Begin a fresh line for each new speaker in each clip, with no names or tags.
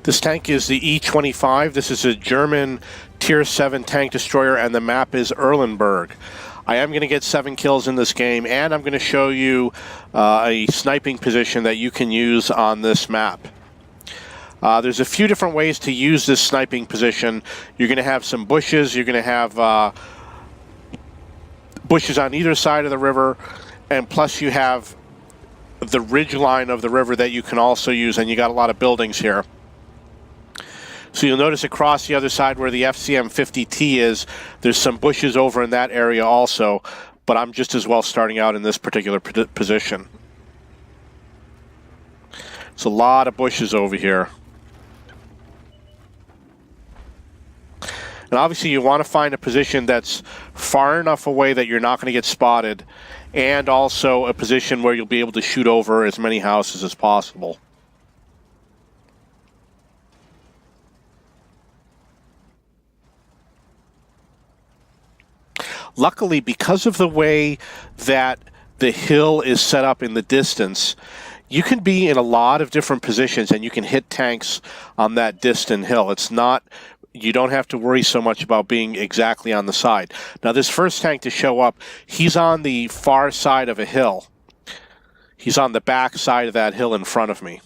This tank is the E25. This is a German Tier 7 tank destroyer, and the map is Erlenberg. I am going to get 7 kills in this game, and I'm going to show you a sniping position that you can use on this map. There's a few different ways to use this sniping position. You're going to have some bushes. You're going to have bushes on either side of the river, and plus you have the ridge line of the river that you can also use, and you got a lot of buildings here. So you'll notice across the other side where the FCM-50T is, there's some bushes over in that area also, but I'm just as well starting out in this particular position. It's a lot of bushes over here. And obviously you want to find a position that's far enough away that you're not going to get spotted, and also a position where you'll be able to shoot over as many houses as possible. Luckily, because of the way that the hill is set up in the distance, you can be in a lot of different positions and you can hit tanks on that distant hill. It's not, you don't have to worry so much about being exactly on the side. Now, this first tank to show up, he's on the far side of a hill. He's on the back side of that hill in front of me.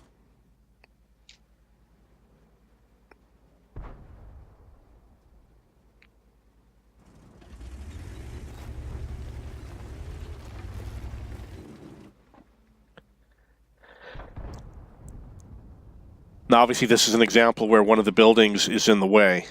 Now, obviously, this is an example where one of the buildings is in the way.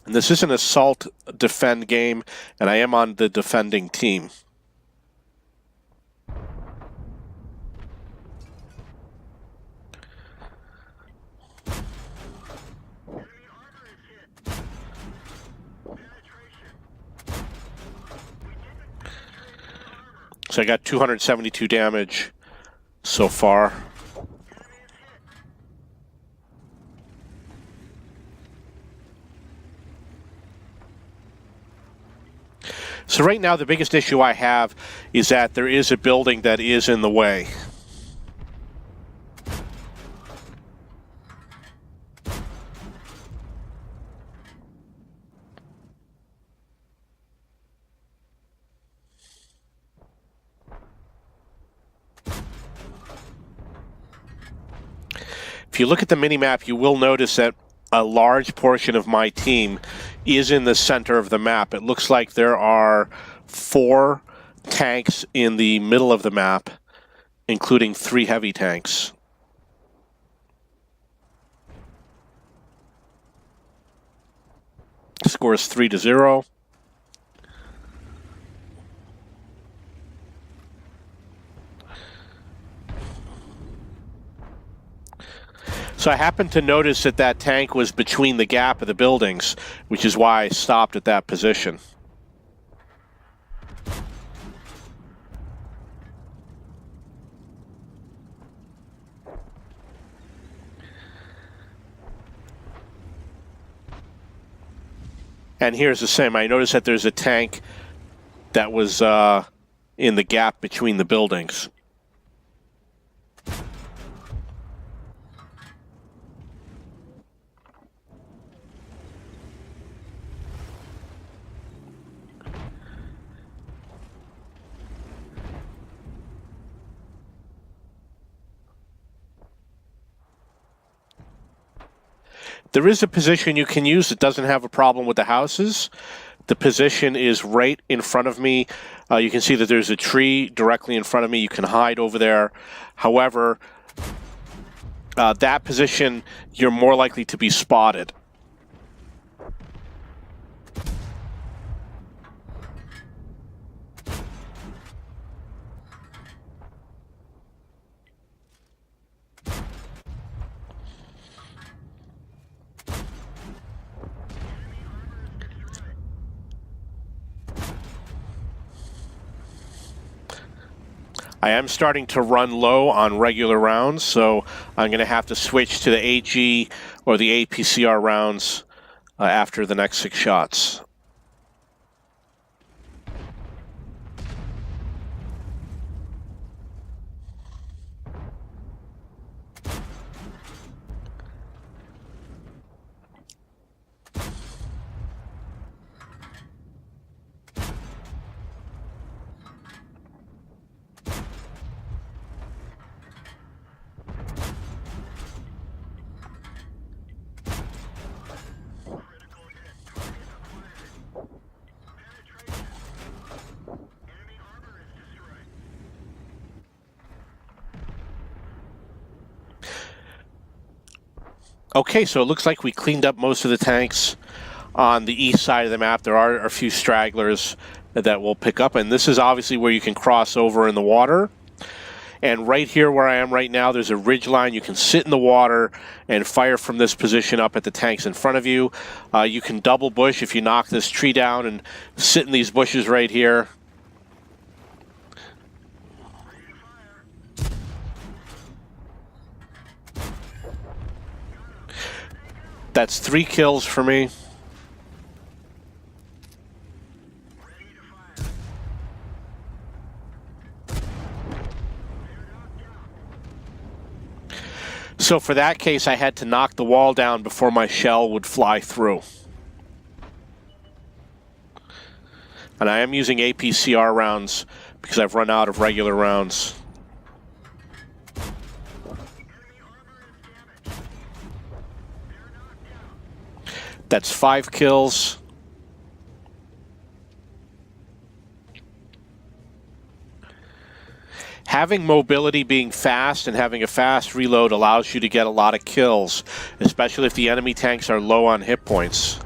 And this is an assault defend game, and I am on the defending team. So I got 272 damage so far. So right now the biggest issue I have is that there is a building that is in the way. If you look at the mini-map, you will notice that a large portion of my team is in the center of the map. It looks like there are 4 tanks in the middle of the map, including 3 heavy tanks. Score is 3-0. So I happened to notice that that tank was between the gap of the buildings, which is why I stopped at that position. And here's the same. I noticed that there's a tank that was in the gap between the buildings. There is a position you can use that doesn't have a problem with the houses. The position is right in front of me. You can see that there's a tree directly in front of me. You can hide over there. However, that position, you're more likely to be spotted. I am starting to run low on regular rounds, so I'm going to have to switch to the AG or the APCR rounds after the next 6 shots. Okay, so it looks like we cleaned up most of the tanks on the east side of the map. There are a few stragglers that we'll pick up, and this is obviously where you can cross over in the water. And right here where I am right now, there's a ridge line. You can sit in the water and fire from this position up at the tanks in front of you. You can double bush if you knock this tree down and sit in these bushes right here. That's 3 kills for me. So for that case, I had to knock the wall down before my shell would fly through. And I am using APCR rounds because I've run out of regular rounds. That's 5 kills. Having mobility being fast and having a fast reload allows you to get a lot of kills, especially if the enemy tanks are low on hit points.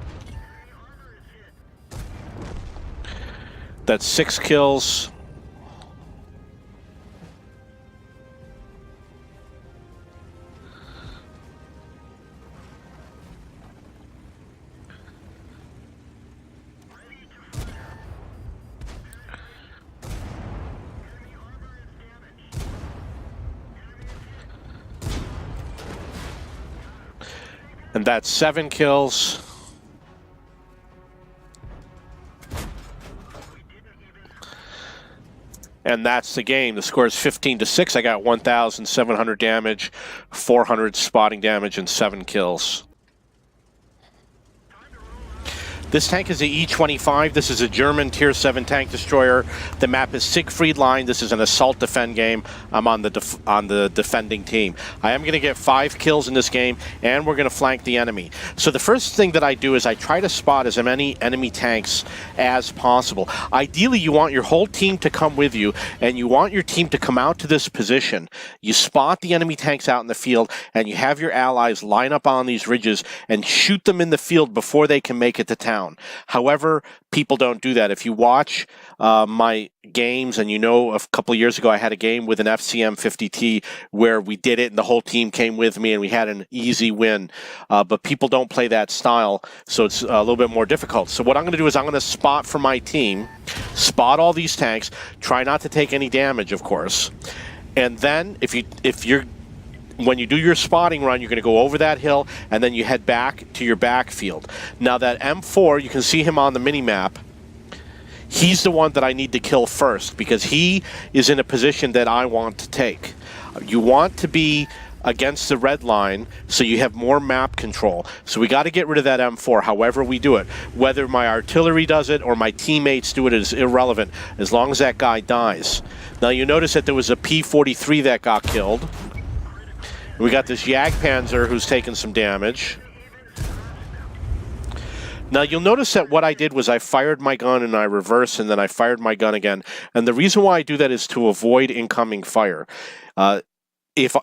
That's 6 kills. And that's 7 kills. And that's the game. The score is 15-6. I got 1,700 damage, 400 spotting damage, and 7 kills. This tank is the E25. This is a German Tier 7 tank destroyer. The map is Siegfried Line. This is an assault defend game. I'm on the defending team. I am going to get 5 kills in this game, and we're going to flank the enemy. So the first thing that I do is I try to spot as many enemy tanks as possible. Ideally, you want your whole team to come with you, and you want your team to come out to this position. You spot the enemy tanks out in the field, and you have your allies line up on these ridges and shoot them in the field before they can make it to town. However, people don't do that. If you watch my games, and you know a couple of years ago I had a game with an FCM 50T where we did it and the whole team came with me and we had an easy win. But people don't play that style, so it's a little bit more difficult. So what I'm going to do is I'm going to spot for my team, spot all these tanks, try not to take any damage, of course. And then when you do your spotting run, you're going to go over that hill, and then you head back to your backfield. Now that M4, you can see him on the mini-map. He's the one that I need to kill first, because he is in a position that I want to take. You want to be against the red line, so you have more map control. So we got to get rid of that M4, however we do it. Whether my artillery does it or my teammates do it is irrelevant, as long as that guy dies. Now you notice that there was a P-43 that got killed. We got this Jagdpanzer who's taken some damage. Now you'll notice that what I did was I fired my gun and I reversed, and then I fired my gun again. And the reason why I do that is to avoid incoming fire.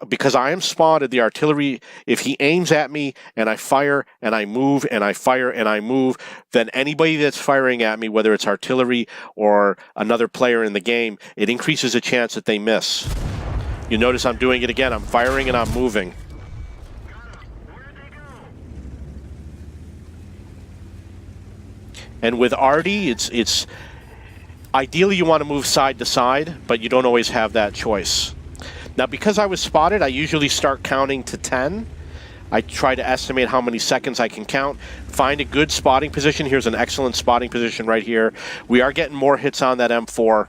Because I am spotted, the artillery, if he aims at me and I fire and I move and I fire and I move, then anybody that's firing at me, whether it's artillery or another player in the game, it increases the chance that they miss. You notice I'm doing it again. I'm firing and I'm moving. And with Artie, it's ideally you want to move side to side, but you don't always have that choice. Now, because I was spotted, I usually start counting to 10. I try to estimate how many seconds I can count. Find a good spotting position. Here's an excellent spotting position right here. We are getting more hits on that M4.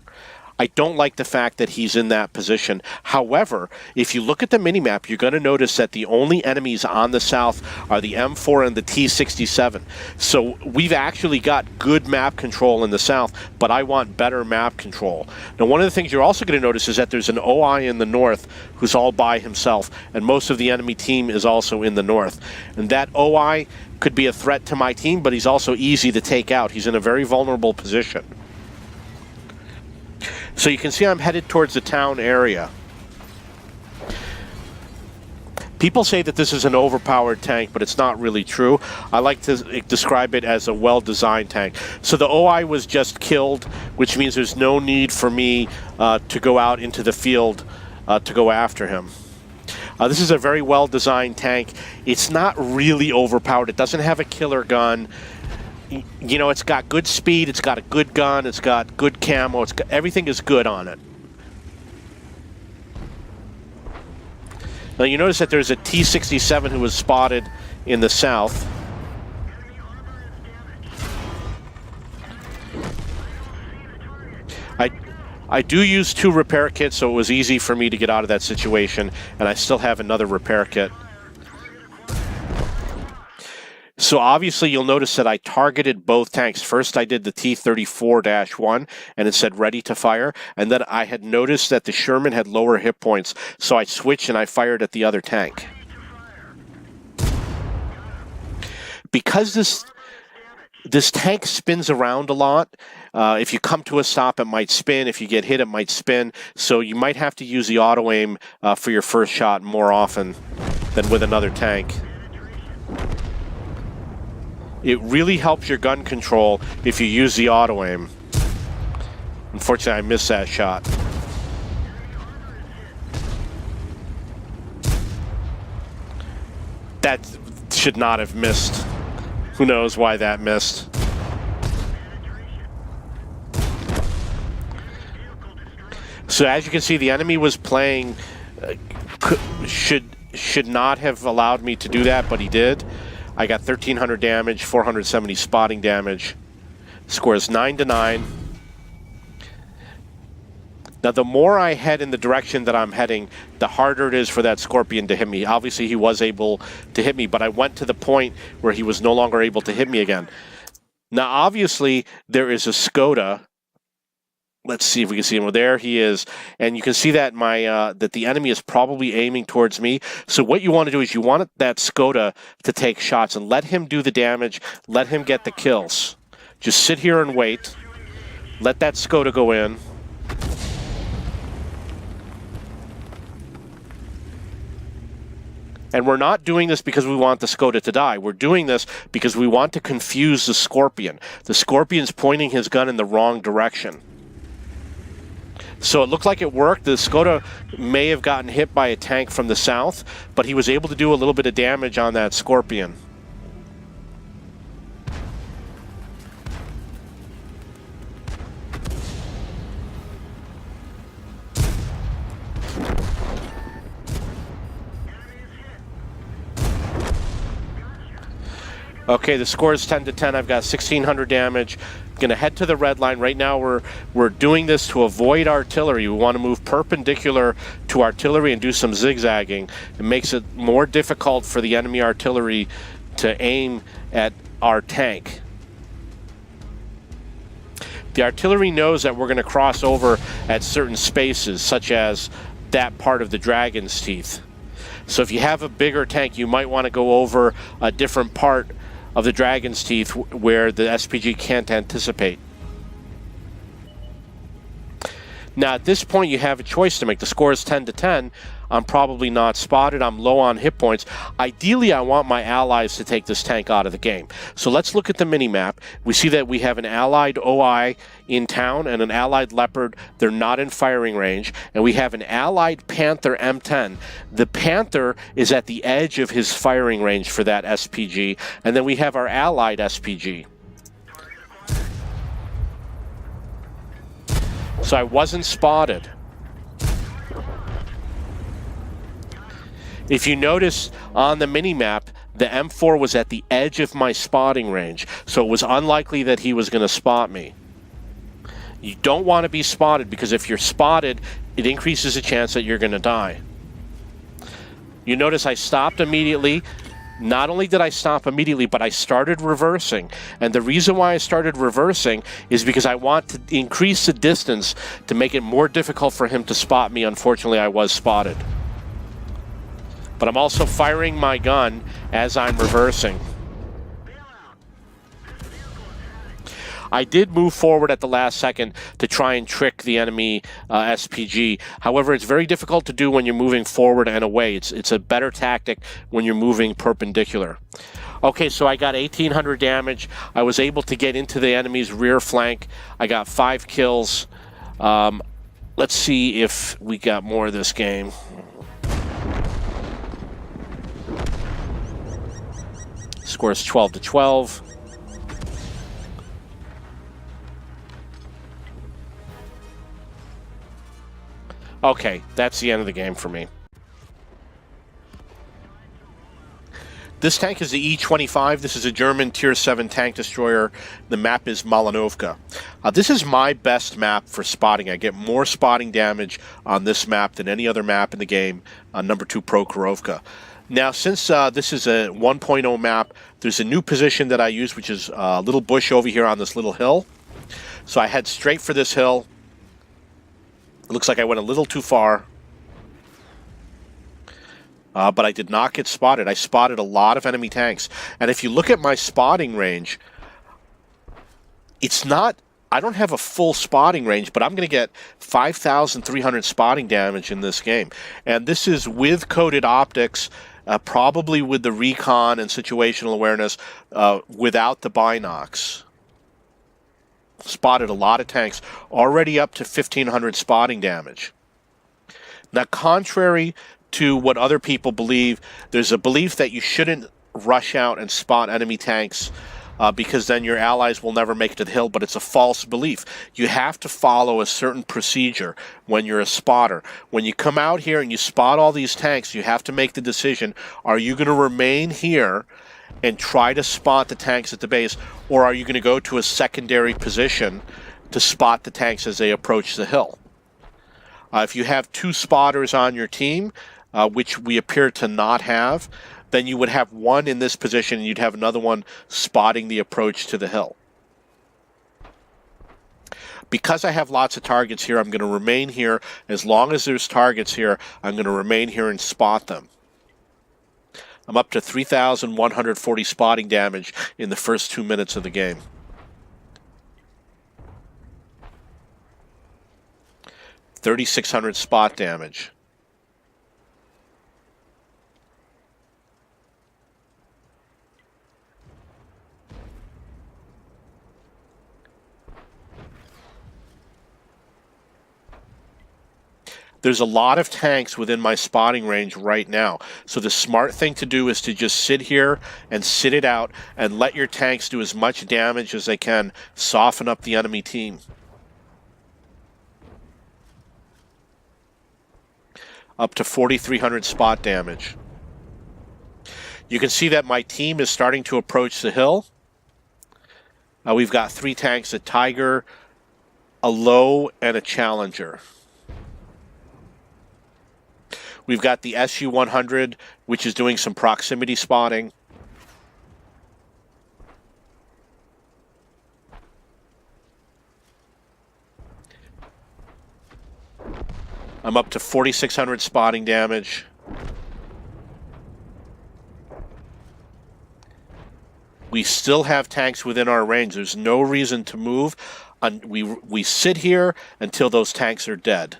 I don't like the fact that he's in that position. However, if you look at the minimap, you're going to notice that the only enemies on the south are the M4 and the T67. So we've actually got good map control in the south, but I want better map control. Now, one of the things you're also going to notice is that there's an OI in the north who's all by himself, and most of the enemy team is also in the north. And that OI could be a threat to my team, but he's also easy to take out. He's in a very vulnerable position. So you can see I'm headed towards the town area. People say that this is an overpowered tank, but it's not really true. I like to describe it as a well-designed tank. So the OI was just killed, which means there's no need for me to go out into the field to go after him. This is a very well-designed tank. It's not really overpowered. It doesn't have a killer gun. You know, it's got good speed, it's got a good gun, it's got good camo, everything is good on it. Now you notice that there's a T-67 who was spotted in the south. I do use 2 repair kits, so it was easy for me to get out of that situation, and I still have another repair kit. So obviously you'll notice that I targeted both tanks. First I did the T-34-1 and it said ready to fire, and then I had noticed that the Sherman had lower hit points, so I switched and I fired at the other tank. Because this tank spins around a lot, if you come to a stop it might spin, if you get hit it might spin, so you might have to use the auto aim for your first shot more often than with another tank. It really helps your gun control if you use the auto aim. Unfortunately, I missed that shot. That should not have missed. Who knows why that missed. So as you can see, the enemy was playing, should not have allowed me to do that, but he did. I got 1,300 damage, 470 spotting damage. Score is 9-9. Now, the more I head in the direction that I'm heading, the harder it is for that Scorpion to hit me. Obviously, he was able to hit me, but I went to the point where he was no longer able to hit me again. Now, obviously, there is a Skoda. Let's see if we can see him. Well, there he is, and you can see that that the enemy is probably aiming towards me. So what you want to do is you want that Skoda to take shots and let him do the damage, let him get the kills. Just sit here and wait. Let that Skoda go in. And we're not doing this because we want the Skoda to die. We're doing this because we want to confuse the Scorpion. The Scorpion's pointing his gun in the wrong direction. So it looked like it worked. The Skoda may have gotten hit by a tank from the south, but he was able to do a little bit of damage on that Scorpion. Okay, the score is 10-10. I've got 1,600 damage. Going to head to the red line. Right now we're doing this to avoid artillery. We want to move perpendicular to artillery and do some zigzagging. It makes it more difficult for the enemy artillery to aim at our tank. The artillery knows that we're going to cross over at certain spaces, such as that part of the Dragon's Teeth. So if you have a bigger tank, you might want to go over a different part of the Dragon's Teeth where the SPG can't anticipate. Now at this point you have a choice to make. The score is 10-10. I'm probably not spotted. I'm low on hit points. Ideally, I want my allies to take this tank out of the game. So let's look at the mini-map. We see that we have an allied OI in town and an allied Leopard. They're not in firing range. And we have an allied Panther M10. The Panther is at the edge of his firing range for that SPG. And then we have our allied SPG. So I wasn't spotted. If you notice on the mini-map, the M4 was at the edge of my spotting range, so it was unlikely that he was going to spot me. You don't want to be spotted, because if you're spotted, it increases the chance that you're going to die. You notice I stopped immediately. Not only did I stop immediately, but I started reversing. And the reason why I started reversing is because I want to increase the distance to make it more difficult for him to spot me. Unfortunately, I was spotted. But I'm also firing my gun as I'm reversing. I did move forward at the last second to try and trick the enemy SPG. However, it's very difficult to do when you're moving forward and away. It's a better tactic when you're moving perpendicular. Okay, so I got 1,800 damage. I was able to get into the enemy's rear flank. I got 5 kills. Let's see if we got more of this game. Score is 12-12. Okay, that's the end of the game for me. This tank is the E25. This is a German Tier 7 tank destroyer. The map is Malinovka. This is my best map for spotting. I get more spotting damage on this map than any other map in the game, number 2 Prokhorovka. Now, since this is a 1.0 map, there's a new position that I use, which is a little bush over here on this little hill. So I head straight for this hill. It looks like I went a little too far. But I did not get spotted. I spotted a lot of enemy tanks. And if you look at my spotting range, it's not... I don't have a full spotting range, but I'm going to get 5,300 spotting damage in this game. And this is with coded optics, probably with the recon and situational awareness, without the binocs. Spotted a lot of tanks, already up to 1,500 spotting damage. Now, contrary to what other people believe, there's a belief that you shouldn't rush out and spot enemy tanks because then your allies will never make it to the hill, but it's a false belief. You have to follow a certain procedure when you're a spotter. When you come out here and you spot all these tanks, you have to make the decision, are you going to remain here and try to spot the tanks at the base, or are you going to go to a secondary position to spot the tanks as they approach the hill? If you have 2 spotters on your team, which we appear to not have, then you would have one in this position and you'd have another one spotting the approach to the hill. Because I have lots of targets here, I'm going to remain here. As long as there's targets here, I'm going to remain here and spot them. I'm up to 3,140 spotting damage in the first 2 minutes of the game. 3,600 spot damage. There's a lot of tanks within my spotting range right now. So the smart thing to do is to just sit here and sit it out and let your tanks do as much damage as they can, soften up the enemy team. Up to 4,300 spot damage. You can see that my team is starting to approach the hill. We've got 3 tanks, a Tiger, a Low, and a Challenger. We've got the SU-100, which is doing some proximity spotting. I'm up to 4,600 spotting damage. We still have tanks within our range. There's no reason to move. We sit here until those tanks are dead.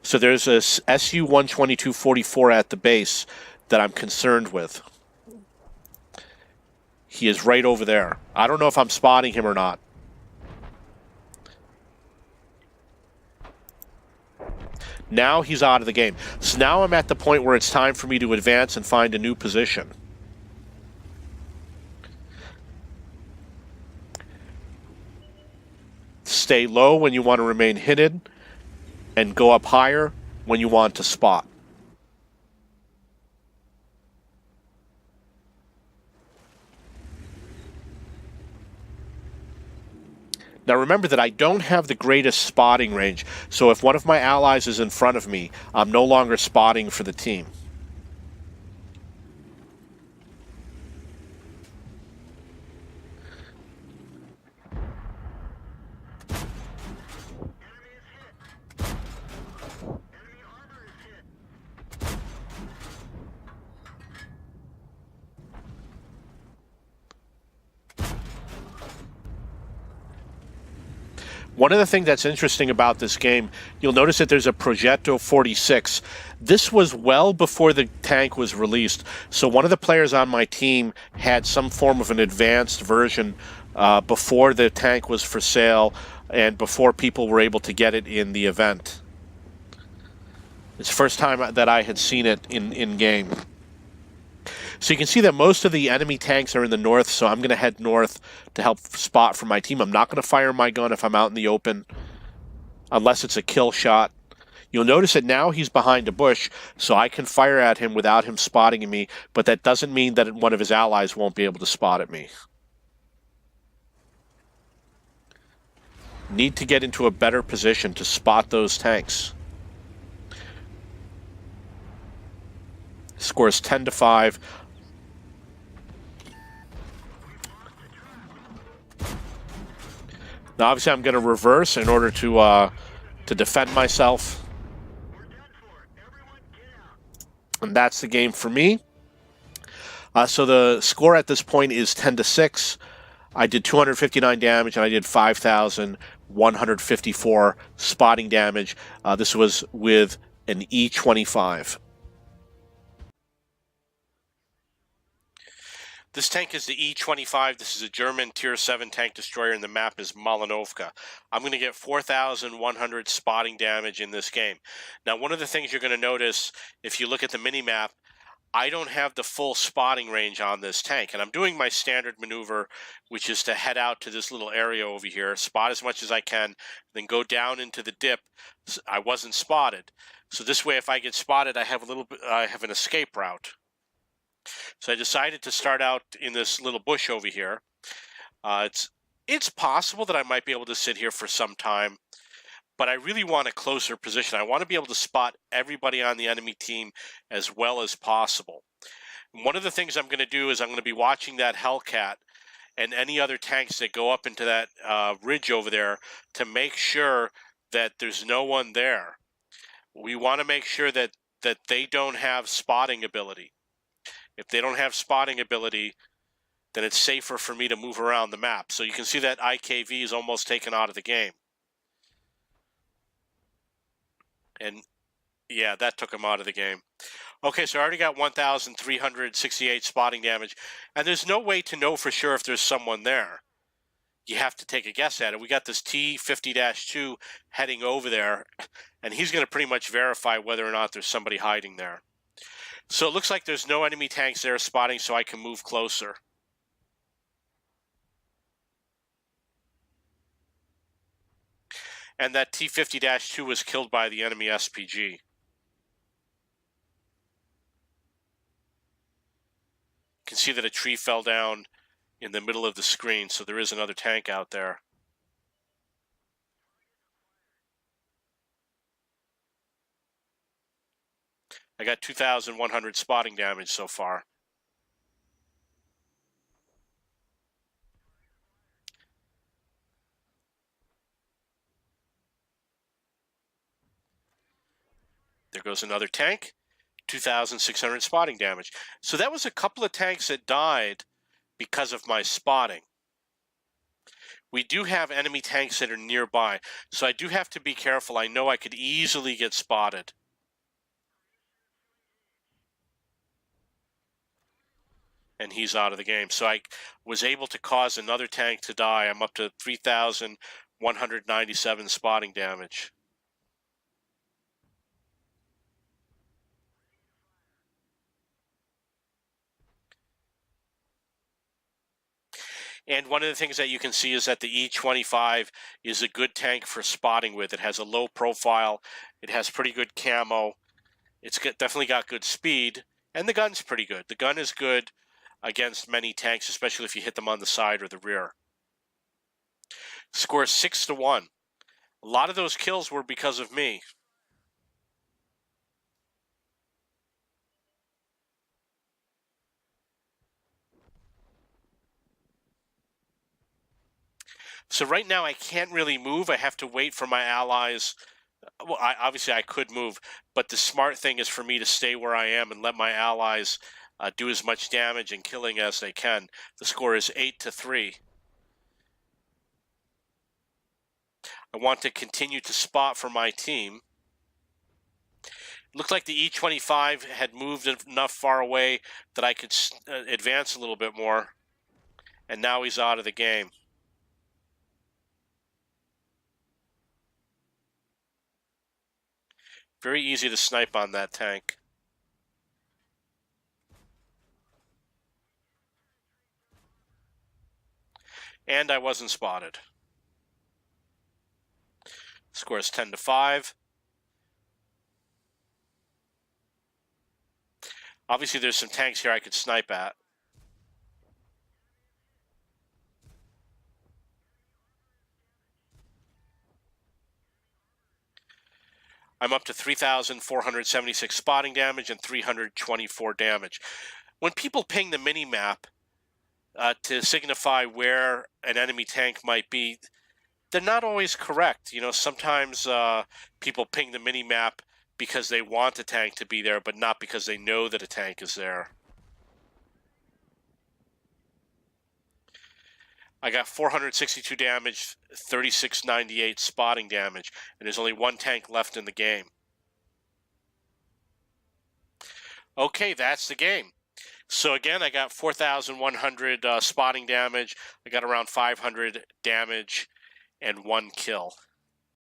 So there's a SU-122-44 at the base that I'm concerned with. He is right over there. I don't know if I'm spotting him or not. Now he's out of the game. So now I'm at the point where it's time for me to advance and find a new position. Stay low when you want to remain hidden, and go up higher when you want to spot. Now remember that I don't have the greatest spotting range, so if one of my allies is in front of me, I'm no longer spotting for the team. One of the things that's interesting about this game, you'll notice that there's a Progetto 46. This was well before the tank was released, so one of the players on my team had some form of an advanced version before the tank was for sale and before people were able to get it in the event. It's the first time that I had seen it in game. So you can see that most of the enemy tanks are in the north, so I'm going to head north to help spot for my team. I'm not going to fire my gun if I'm out in the open, unless it's a kill shot. You'll notice that now he's behind a bush, so I can fire at him without him spotting me, but that doesn't mean that one of his allies won't be able to spot at me. Need to get into a better position to spot those tanks. Scores 10-5. Now, obviously, I'm going to reverse in order to defend myself. And that's the game for me. So the score at this point is 10-6. I did 259 damage, and I did 5,154 spotting damage. This was with an E25. This tank is the E25. This is a German Tier 7 tank destroyer, and the map is Malinovka. I'm going to get 4,100 spotting damage in this game. Now, one of the things you're going to notice, if you look at the mini-map, I don't have the full spotting range on this tank, and I'm doing my standard maneuver, which is to head out to this little area over here, spot as much as I can, then go down into the dip. I wasn't spotted. So this way, if I get spotted, I have an escape route. So I decided to start out in this little bush over here. It's possible that I might be able to sit here for some time, but I really want a closer position. I want to be able to spot everybody on the enemy team as well as possible. And one of the things I'm going to do is I'm going to be watching that Hellcat and any other tanks that go up into that ridge over there to make sure that there's no one there. We want to make sure that they don't have spotting ability. If they don't have spotting ability, then it's safer for me to move around the map. So you can see that IKV is almost taken out of the game. And yeah, that took him out of the game. Okay, so I already got 1,368 spotting damage. And there's no way to know for sure if there's someone there. You have to take a guess at it. We got this T50-2 heading over there, and he's going to pretty much verify whether or not there's somebody hiding there. So it looks like there's no enemy tanks there spotting, so I can move closer. And that T50-2 was killed by the enemy SPG. You can see that a tree fell down in the middle of the screen, so there is another tank out there. I got 2,100 spotting damage so far. There goes another tank, 2,600 spotting damage. So that was a couple of tanks that died because of my spotting. We do have enemy tanks that are nearby, so I do have to be careful. I know I could easily get spotted. And he's out of the game. So I was able to cause another tank to die. I'm up to 3,197 spotting damage. And one of the things that you can see is that the E25 is a good tank for spotting with. It has a low profile. It has pretty good camo. It's definitely got good speed. And the gun's pretty good. The gun is good against many tanks, especially if you hit them on the side or the rear. Score 6-1. A lot of those kills were because of me. So right now I can't really move. I have to wait for my allies. Well, obviously I could move, but the smart thing is for me to stay where I am and let my allies do as much damage and killing as they can. The score is 8-3. I want to continue to spot for my team. Looked like the E25 had moved enough far away that I could advance a little bit more. And now he's out of the game. Very easy to snipe on that tank. And I wasn't spotted. Score is 10-5. Obviously, there's some tanks here I could snipe at. I'm up to 3,476 spotting damage and 324 damage. When people ping the mini-map to signify where an enemy tank might be, they're not always correct. You know, sometimes people ping the mini-map because they want the tank to be there, but not because they know that a tank is there. I got 462 damage, 3698 spotting damage, and there's only one tank left in the game. Okay, that's the game. So again, I got 4,100 spotting damage. I got around 500 damage and 1 kill.